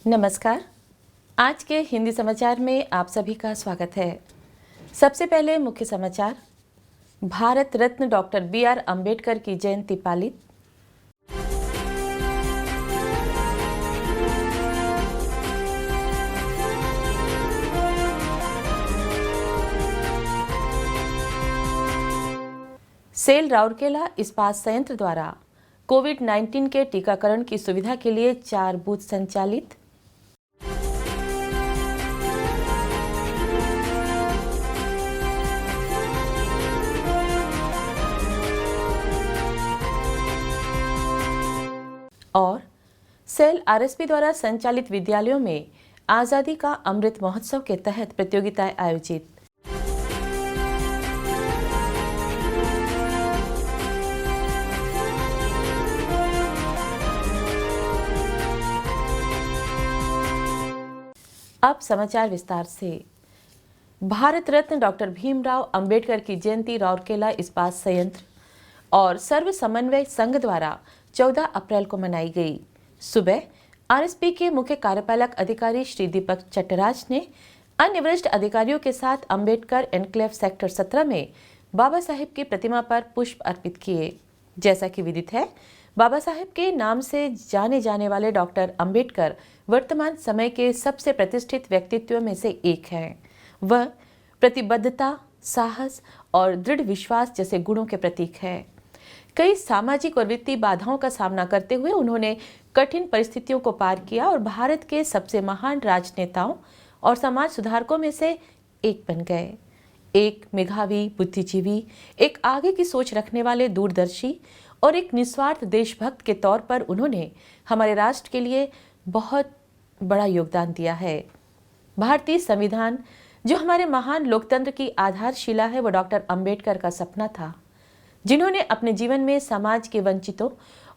नमस्कार। आज के हिंदी समाचार में आप सभी का स्वागत है। सबसे पहले मुख्य समाचार। Bharat Ratna doctor B R. अंबेडकर की जयंती पालित। सेल राउरकेला इस्पात संयंत्र द्वारा कोविड-19 के टीकाकरण की सुविधा के लिए 4 बूथ संचालित। और सेल आरएसपी द्वारा संचालित विद्यालयों में आजादी का अमृत महोत्सव के तहत प्रतियोगिताएं आयोजित। अब समाचार विस्तार से। भारत रत्न डॉक्टर भीमराव अंबेडकर की जयंती राउरकेला इस्पात संयंत्र और सर्व समन्वय संघ द्वारा 14 अप्रैल को मनाई गई। सुबह आरएसपी के मुख्य कार्यपालक अधिकारी श्री दीपक चट्टराज ने अन्य वरिष्ठ अधिकारियों के साथ अंबेडकर एनक्लेव सेक्टर 17 में बाबा साहेब की प्रतिमा पर पुष्प अर्पित किए। जैसा कि विदित है, बाबा साहेब के नाम से जाने जाने वाले डॉक्टर अंबेडकर वर्तमान समय के सबसे प्रतिष्ठित व्यक्तित्व में से एक हैं। वह प्रतिबद्धता, साहस और दृढ़ विश्वास जैसे गुणों के प्रतीक है। कई सामाजिक और वित्तीय बाधाओं का सामना करते हुए उन्होंने कठिन परिस्थितियों को पार किया और भारत के सबसे महान राजनेताओं और समाज सुधारकों में से एक बन गए। एक मेधावी, बुद्धिजीवी, एक आगे की सोच रखने वाले दूरदर्शी और एक निस्वार्थ देशभक्त के तौर पर उन्होंने हमारे राष्ट्र के लिए बहुत बड़ा योगदान दिया है। भारतीय संविधान जो हमारे महान लोकतंत्र की आधारशिला है, वो डॉक्टर अंबेडकर का सपना था, जिन्होंने अपने जीवन में समाज के वंचितों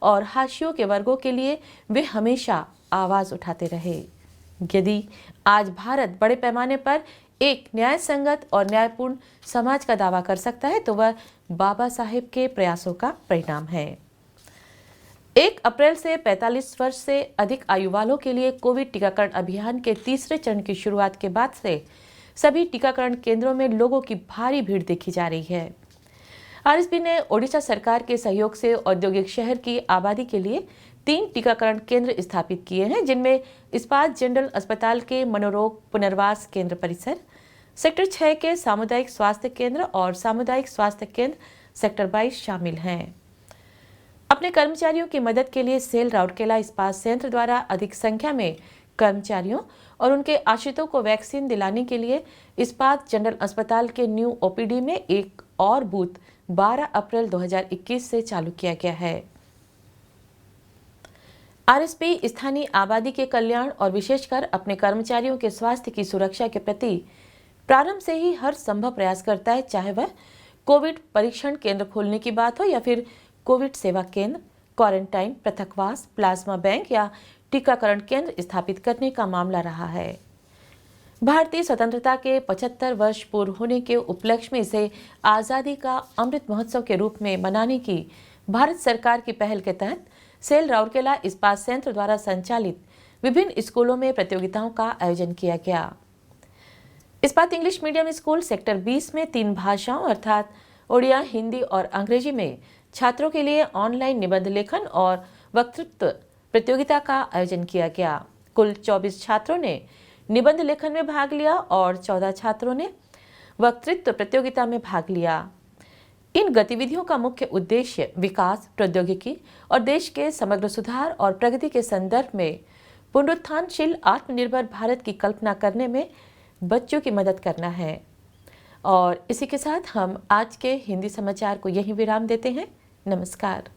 और हाशियों के वर्गों के लिए वे हमेशा आवाज उठाते रहे। यदि आज भारत बड़े पैमाने पर एक न्याय संगत और न्यायपूर्ण समाज का दावा कर सकता है तो वह बाबा साहेब के प्रयासों का परिणाम है। 1 अप्रैल से 45 वर्ष से अधिक आयु वालों के लिए कोविड टीकाकरण अभियान के तीसरे चरण की शुरुआत के बाद से सभी टीकाकरण केंद्रों में लोगों की भारी भीड़ देखी जा रही है। आरएसपी ने ओडिशा सरकार के सहयोग से औद्योगिक शहर की आबादी के लिए 3 टीकाकरण केंद्र स्थापित किए हैं, जिनमें इस्पात जनरल अस्पताल के मनोरोग पुनर्वास केंद्र परिसर, सेक्टर 6 के सामुदायिक स्वास्थ्य केंद्र और सामुदायिक स्वास्थ्य केंद्र सेक्टर 22 शामिल हैं। अपने कर्मचारियों की मदद के लिए सेल राउरकेला इस्पात संयंत्र द्वारा अधिक संख्या में कर्मचारियों और उनके आश्रितों को वैक्सीन दिलाने के लिए इस्पात जनरल अस्पताल के न्यू ओपीडी में एक और बूथ 12 अप्रैल 2021 से चालू किया गया है। आरएसपी स्थानीय आबादी के कल्याण और विशेषकर अपने कर्मचारियों के स्वास्थ्य की सुरक्षा के प्रति प्रारंभ से ही हर संभव प्रयास करता है, चाहे वह कोविड परीक्षण केंद्र खोलने की बात हो या फिर कोविड सेवा केंद्र, क्वारंटाइन, पृथकवास, प्लाज्मा बैंक या टीकाकरण केंद्र स्थापित करने का मामला रहा है। भारतीय स्वतंत्रता के 75 वर्ष पूर्व होने के उपलक्ष्य में इसे आजादी का अमृत महोत्सव के रूप में मनाने की भारत सरकार की पहल के तहत सेल राउरकेला इस्पात संयंत्र द्वारा संचालित विभिन्न स्कूलों में प्रतियोगिताओं का आयोजन किया गया। इस्पात इंग्लिश मीडियम स्कूल सेक्टर 20 में 3 भाषाओं अर्थात ओडिया, हिंदी और अंग्रेजी में छात्रों के लिए ऑनलाइन निबंध लेखन और वक्तृत्व प्रतियोगिता का आयोजन किया गया। कुल 24 छात्रों ने निबंध लेखन में भाग लिया और 14 छात्रों ने वक्तृत्व प्रतियोगिता में भाग लिया। इन गतिविधियों का मुख्य उद्देश्य विकास, प्रौद्योगिकी और देश के समग्र सुधार और प्रगति के संदर्भ में पुनरुत्थानशील आत्मनिर्भर भारत की कल्पना करने में बच्चों की मदद करना है। और इसी के साथ हम आज के हिंदी समाचार को यहीं विराम देते हैं। नमस्कार।